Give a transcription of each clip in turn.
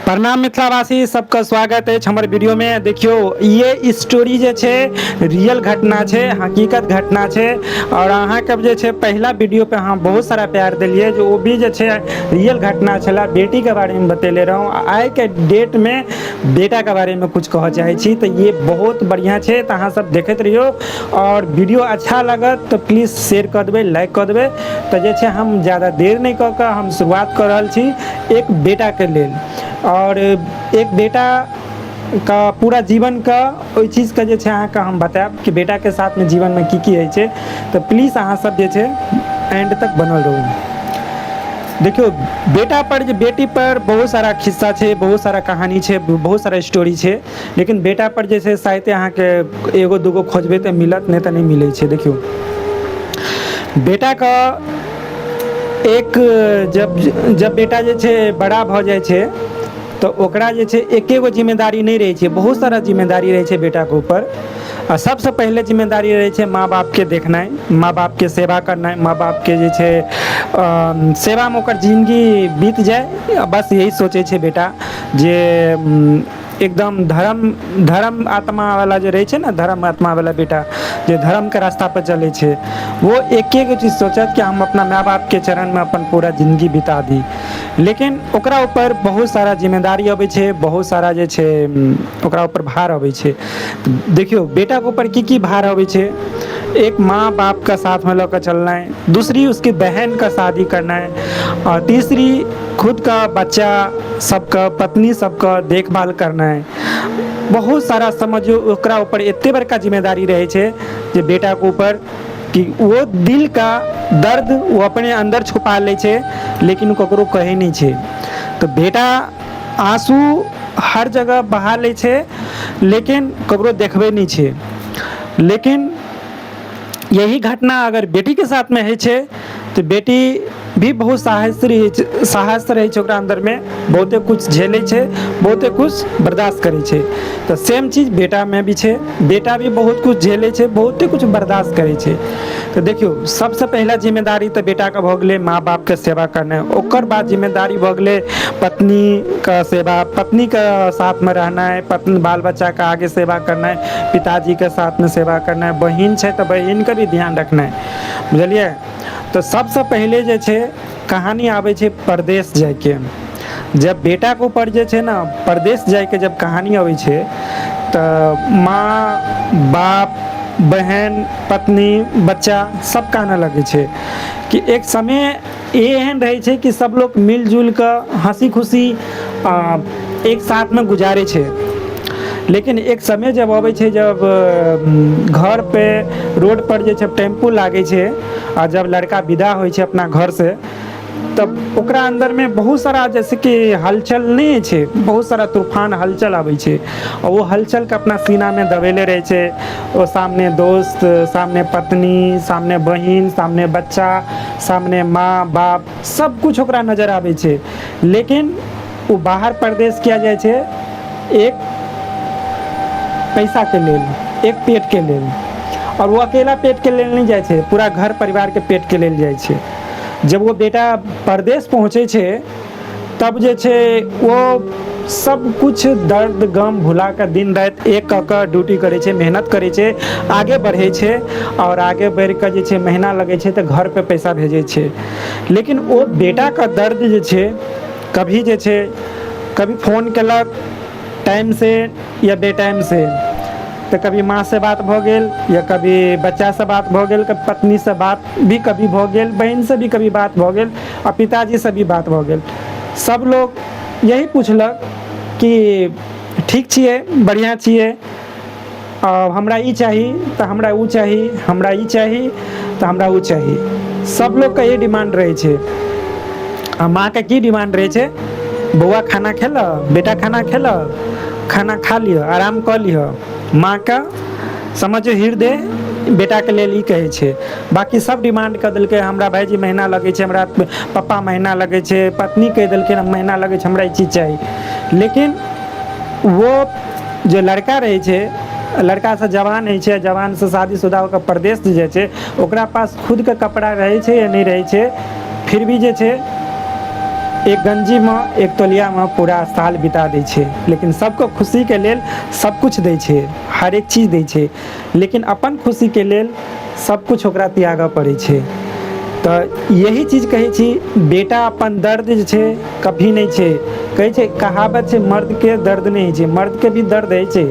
प्रणाम मिथिलावासी, सबका स्वागत है हमारे वीडियो में। देखियो, ये स्टोरी जे छे रियल घटना छे, हकीकत घटना छे। और अहाँ के जे छे पहला वीडियो पे अहाँ बहुत सारा प्यार दिलिए, जो वो भी जे छे रियल घटना छला। बेटी के बारे में बतेले रहूँ, आइ के डेट में बेटा के बारे में कुछ कह चाहे छी, तो ये बहुत बढ़िया छे। तो अहाँ सब देखते रहियो, और वीडियो अच्छा लगत तो प्लीज शेयर कर देवे, लाइक कर देवे। तो जे छे हम ज़्यादा देर नहीं कऽ के हम शुरुआत कर रहल छी एक बेटा के लेल। और एक बेटा का पूरा जीवन का ओई चीज़ का जे छे अहाँ का हम बताएब कि बेटा के साथ में जीवन में की होइ छे। तो प्लीज़ अहाँ सब जे छे एंड तक बनल रहू। देखियो, बेटा पर बेटी पर बहुत सारा खिस्सा छे, बहुत सारा कहानी छे, बहुत सारा स्टोरी छे। लेकिन बेटा पर जे छे शायद अहाँ के एगो दूगो खोजबे तो मिलत, नहीं तो नहीं मिले छे। देखियो, बेटा का एक जब बेटा जे छे बड़ा भ जाए छे तो ओकरा जे छे एकेगो जिम्मेदारी नहीं रहे छे, बहुत सारा जिम्मेदारी रहे छे बेटा के ऊपर। और सबसे पहले जिम्मेदारी रहे छे माँ बाप के देखना, माँ बाप के सेवा करना, माँ बाप के जे छे सेवा में ओकर जिंदगी बीत जाए। बस यही सोचे छे बेटा, जे एकदम धर्म आत्मा वाला जो रहे छे ना, धर्म आत्मा वाला बेटा जो धर्म के रास्ता पर चले छे, वो एक एक चीज सोचत कि हम अपना माँ बाप के चरण में अपन पूरा जिंदगी बिता दी। लेकिन ओकरा ऊपर बहुत सारा जिम्मेदारी अबै छे, बहुत सारा जे छे ओकरा ऊपर भार अबै छे। देखियो, बेटा के ऊपर की भार अबै छे। एक माँ बाप का साथ में लेकर चलना है, दूसरी उसकी बहन का शादी करना है, और तीसरी खुद का बच्चा सबका, पत्नी सबका देखभाल करना है। बहुत सारा समझो ओकरा ऊपर एते बड़का जिम्मेदारी रहे छे जे बेटा के ऊपर, कि वो दिल का दर्द वो अपने अंदर छुपा ले छे, लेकिन ककरो कहे नहीं छे। तो बेटा आंसू हर जगह बहा ले छे, लेकिन ककरो देखबे नहीं छे। लेकिन यही घटना अगर बेटी के साथ में है छे, तो बेटी भी बहुत साहस रहे छे ओकरा अंदर में, बहुते कुछ झेले छे, बहुते कुछ बर्दाश्त करे छे। तो सेम चीज बेटा में भी छे, बेटा भी बहुत कुछ झेले छे, बहुते कुछ बर्दाश्त करे छे। तो देखियो, सबसे पहला जिम्मेदारी तो बेटा का भ गेले माँ बाप के सेवा करना है। ओकर बाद जिम्मेदारी भ गेले पत्नी का सेवा, पत्नी का साथ में रहना है, पत्नी बाल बच्चा का आगे सेवा करना है, पिताजी के साथ में सेवा करना है, बहन छे तो बहन का भी ध्यान रखना है, बुझलिए। तो सबसे पहले जे छे कहानी आवे छे परदेश जाए के। जब बेटा के ऊपर जे छे ना परदेश जाए के जब कहानी आवे छे, तो माँ बाप, बहन, पत्नी, बच्चा सब कहने लगे छे कि एक समय एहन रहे छे कि सब लोग मिलजुल कर हंसी खुशी एक साथ में गुजारे छे। लेकिन एक समय जब आवे छे, जब घर पे रोड पर जे छे टेम्पू लागे छे, और जब लड़का विदा होय छे अपना घर से, तब ओकरा अंदर में बहुत सारा जैसे कि हलचल नहीं छे, बहुत सारा तूफान हलचल आवे छे। और वो हलचल के अपना सीना में दबेले रहे छे। वो सामने दोस्त, सामने पत्नी, सामने बहन, सामने बच्चा, सामने माँ बाप, सब कुछ ओकरा नजर आवे छे। लेकिन वो बाहर परदेश किया जाए छे एक पैसा के लेल, एक पेट के लेल। और वो अकेला पेट के लेल नहीं जाए छे, पूरा घर परिवार के पेट के लेल जाए छे। जब वो बेटा परदेश पहुँचे छे, तब जे छे वो सब कुछ दर्द गम भुला कर दिन रात एक कऽ ड्यूटी करे छे, मेहनत करे छे, आगे बढ़े छे। और आगे बढ़ कर जे छे महीना लगे छे तो घर पे पैसा भेजे छे। लेकिन वो बेटा का दर्द जे छे, कभी जे छे कभी फोन केलक टाइम से या बेटाइम से, तो कभी माँ से बात भ गेल, या कभी बच्चा से बात भ गेल, कभी पत्नी से बात भी कभी भ गेल, बहन से भी कभी बात भ गेल, और पिताजी से भी बात भ गेल। सब लोग यही पूछलक कि ठीक छिए, बढ़िया छिए, हमरा ई चाही तो हमरा ऊ चाही, हमरा ई चाही तो हमरा ऊ चाही। सब लोग का ये डिमांड रहे छे। माँ का की डिमांड रहे छे, बउआ खाना खेल, बेटा खाना खेल, खाना खा लियो, आराम कर लियो। माँ का समझो हृदय बेटा के लिए ई कहे छे। बाकी सब डिमांड कर दिल के, हमरा भाईजी महीना लगे छे, हमरा पापा महीना लगे छे, पत्नी कह दिल के महीना लगे छे, हमरा ई चीज चाहिए। लेकिन वो जो लड़का रहे छे, लड़का से जवान है छे, जवान से शादीशुदा होकर परदेश जे छे, ओकरा पास खुद के कपड़ा रहे छे या नहीं रहे छे, फिर भी जे छे एक गंजी में एक तौलिया में पूरा साल बिता दै छै, लेकिन सबको खुशी के लेल सब कुछ दै छै, हर एक चीज दै छै, लेकिन अपन खुशी के लेल सब कुछ ओकरा त्यागऽ पड़ै छै। तो यही चीज कहै छी, बेटा अपन दर्द जे छै कभी नहीं छै, कहै छै कहावत छै मर्द के दर्द नहीं छै, मर्द के भी दर्द है छै,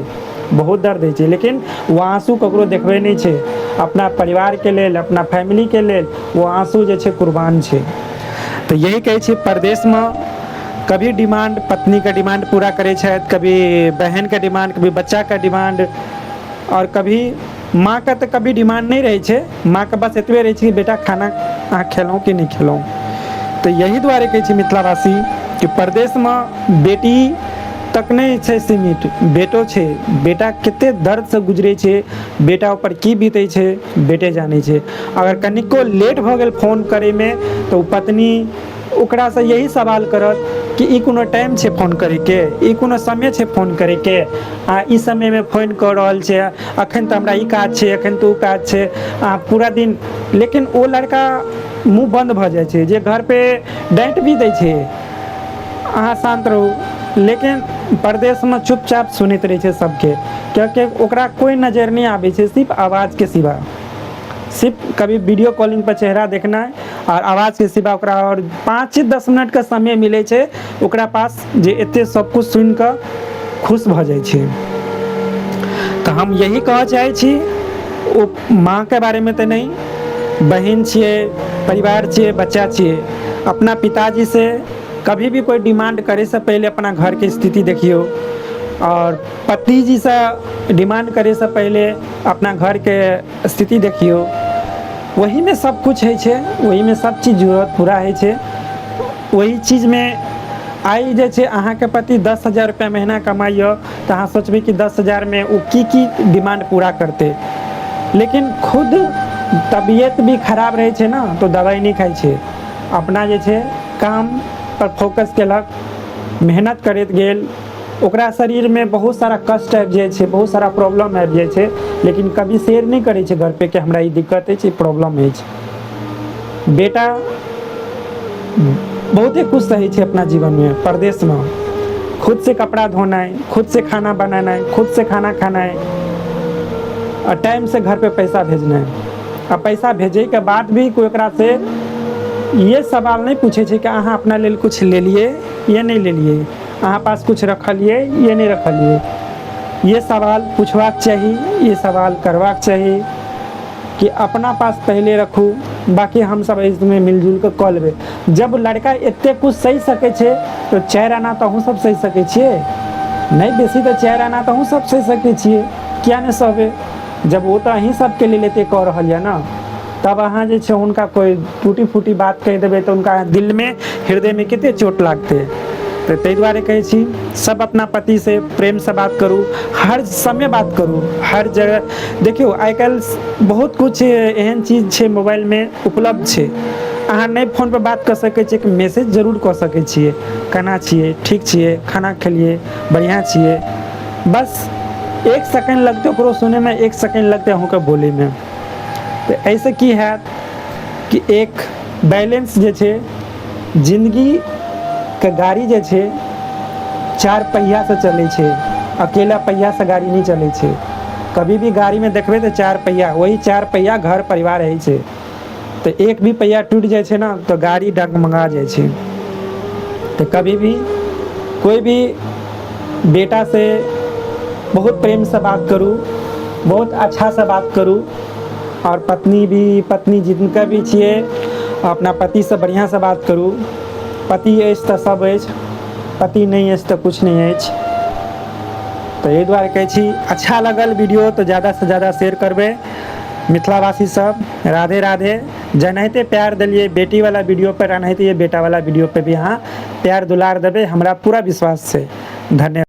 बहुत दर्द है छै, लेकिन वो आंसू ककरो देखबै नहीं छै, अपना परिवार के लेल, अपना फैमिली के लेल वो आंसू जे छै कुर्बान छै। तो यही कहै छी, परदेश में कभी डिमांड पत्नी का डिमांड पूरा करे छै, कभी बहन का डिमांड, कभी बच्चा का डिमांड, और कभी माँ का तो कभी डिमांड नहीं रहे छै, माँ का बस एतबे रहे छै कि बेटा खाना अहाँ खेलौं कि नहीं खेलौं। तो यही दुआरे कहै छी मिथिलावासी कि परदेश में बेटी तक नहीं छै सीमित, बेटो छै, बेटा कते दर्द से गुजरे छै, बेटा ऊपर की बीते छै बेटे जाने छै। अगर कनिको लेट भ गेल फोन करे में तो पत्नी ओकरा से यही सवाल करत कि ई कोनो टाइम छै फोन करे के, ई कोनो समय छै फोन करे के, आ ई समय में फोन कर रहल छै, अखन तो हमरा ई काज छै, अखन तो उ काज छै, आ पूरा दिन। लेकिन ओ लड़का मुँह बंद भ जाय छै, जे घर पे डांट भी दै छै अहाँ शांत रहू, लेकिन परदेश में चुपचाप सुनैत रहे छै सबके, क्योंकि ओकरा कोई नजर नहीं आबै छै, सिर्फ आवाज के सिवा, सिर्फ कभी वीडियो कॉलिंग पर चेहरा देखना है और आवाज के सिवा ओकरा और 5 से 10 मिनट का समय मिले छै ओकरा पास, जे एते सब कुछ सुन के खुश भ जाय छै। तो हम यही कह चाहे छी, ओ माँ के बारे में तो नहीं, बहन छिए, परिवार छिए, बच्चा छिए, अपना पिताजी से कभी भी कोई डिमांड करे से पहले अपना घर के स्थिति देखियो, और पति जी से डिमांड करे से पहले अपना घर के स्थिति देखियो, वही में सब कुछ है छै, वही में सब चीज जरूरत पूरा है छै। वही चीज में आई जे छै अहाँ के पति 10,000 रुपया महीना कमाइयो तो अहाँ सोचबे कि 10,000 में वो की डिमांड पूरा करते, लेकिन खुद तबीयत भी खराब रहे छै ना तो दवाई नहीं खाई छै, अपना जे छै काम पर फोकस केलक, मेहनत करैत गेल, ओकरा शरीर में बहुत सारा कष्ट आबि जाइ छै, बहुत सारा प्रॉब्लम आबि जाइ छै, लेकिन कभी शेयर नहीं करे छै घर पे कि हमरा ई दिक्कत है, प्रॉब्लम है। बेटा बहुते कुछ सही छै अपना जीवन में, परदेश में खुद से कपड़ा धोना है, खुद से खाना बनाना है, खुद से खाना खाना है, और टाइम से घर पे पैसा भेजना है। और पैसा भेजे के बाद भी कोई एकरा से ये सवाल नहीं पूछे छै कि अहाँ अपना लेल कुछ ले लिए या नहीं ले लिए, अहाँ पास कुछ रखलिए या नहीं रखलिए। ये सवाल पूछवाक चाहिए, ये सवाल करवाक चाहिए कि अपना पास पहले रखू, बाकी हम सब इसमें मिलजुल के कऽ लेबै। जब लड़का एते कुछ सही सके छै तो 4 आना तो अहूँ सब सही सके छियै, नहीं बेसी तो 4 आना तो अहूँ सब सही सके छियै, किया नहीं सहबै। जब वो तो अहीं सबके लेल एते कऽ रहल यऽ ना, तब अहाँ जे छै हुनका कोई टूटी फूटी बात कह देबै तो उनका दिल में, हृदय में कते चोट लागतै। तो ताहि दुआरे कहै छी, सब अपना पति से प्रेम से बात करू, हर समय बात करू, हर जगह देखियो आइ काल्हि बहुत कुछ एहन चीज छै मोबाइल में उपलब्ध छै, अहाँ नहीं फोन पर बात कर सकै छियै, मैसेज जरूर कऽ सकै छियै, केना छियै, ठीक छियै, खाना खेलिए, बढ़िया छियै, बस 1 सेकंड लगते ओकरो सुने में, 1 सेकंड लगते अहूँके बोले में। तो ऐसे की हैत कि एक बैलेंस जे छै, जिंदगी के गाड़ी जे छै 4 पहिया से चले छै, अकेला पहिया से गाड़ी नहीं चले छै। कभी भी गाड़ी में देखबे तो 4 पहिया, वही 4 पहिया घर परिवार है छै, तो एक भी पहिया टूट जाए छै ना तो गाड़ी डगमगा जाए छै। तो कभी भी कोई भी बेटा से बहुत प्रेम से बात करूँ, बहुत अच्छा से बात करूँ, और पत्नी जिनका भी छिए अपना पति से बढ़िया से बात करूँ। पति अछि तो सब अछि, पति नहीं अछि तो कुछ नहीं अछि। तो एहि दुआरे कहै छी, अच्छा लगल वीडियो तो ज़्यादा से ज़्यादा शेयर करबै। मिथिलावासी सब राधे राधे। जेनाहिते प्यार दिलिए बेटी वाला वीडियो पर, एनाहिते ये बेटा वाला वीडियो पे भी अहाँ प्यार दुलार देबै, हमरा पूरा विश्वास छै। धन्यवाद।